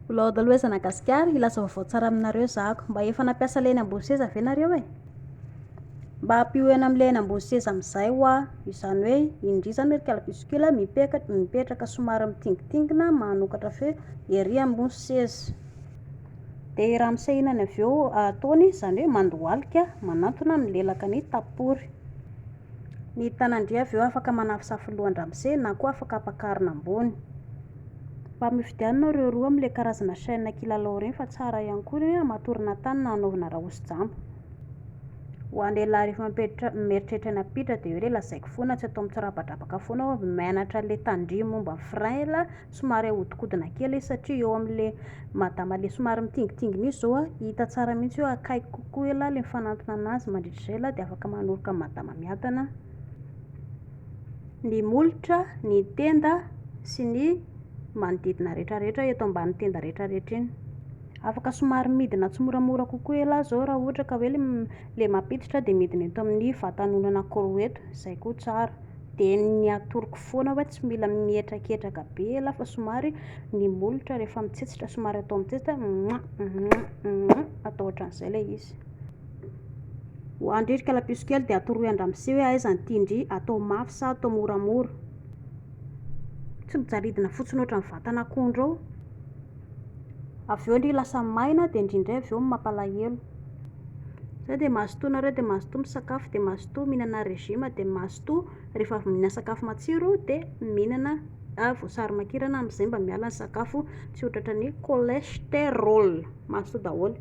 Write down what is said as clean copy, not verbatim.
Lôda aloha Zanagasikara, ilasa vaovao tsara aminareo zahako. Mba efa nampiasa le eny ambony seza ve nareo e? Mba hampioena am'le eny ambony seza am'zay hoa, izany hoe indri zany calpuscule mipetraka somary mitingitingina manokatra fe ery ambony seza. De raha misahinany avy eo ataony, zany hoe mandohalika manantona am'lelaka ny tapory. Ny tanandria avy eo afaka manafisafy lohan-dramose na koa afaka ampakarina ambony. Mba mifidianina reo roa am'le karazana chaîne kilalao regny fa tsara ihany koa hoe hamatorana tany na hanaovana raosin-jambo. Ho an'ny lehilahy rehefa mieritreritra hanampita de hoe le lazaiko foana tsy atao mitsarapadrapaka foana aho mianatra le tandria momba frein la somary ahodikodina kely satria eo am'le madama le somary mitingitingina io zao hita tsara mihitsy hoe akaiky kokoa ela le mifanantona anazy mandritrizay la de afaka manoroka ny madama miadana. Ny molotra, ny tenda sy ny manodidina rehetrarehetra eto ambany tenda rehetrarehetra eny. Afaka somary midina tsimoramora kokoa ela zao raha ohatra ka hoe le mampiditra de midina eto amin'ny vatan'olona anankiroa eto, zay koa tsara. De ny atoroko foana hoe tsy mila mietraketraka be ela fa somary ny molotra rehefa mitsetsitra somary atao mitsetsitra atao ohatran'izay le izy. Ho an'ny calpuscule de atoroy an-dramose hoe aiza ny tindry, atao mafy sa atao moramora. Tsy mijaridina fotsiny ohatran'ny vatan'akondro ao. Avy eo indray lasa maina de indrindray avy eo mampalahelo. Zay de mazotoa nareo de mazotoa misakafo de mazotoa mihinana régime de mazotoa rehefa avy mihinana sakafo matsiro de mihinana voasary makirana am'zay mba miala ny sakafo tsy hotratran'ny cholestérol. Mazotoa daholo.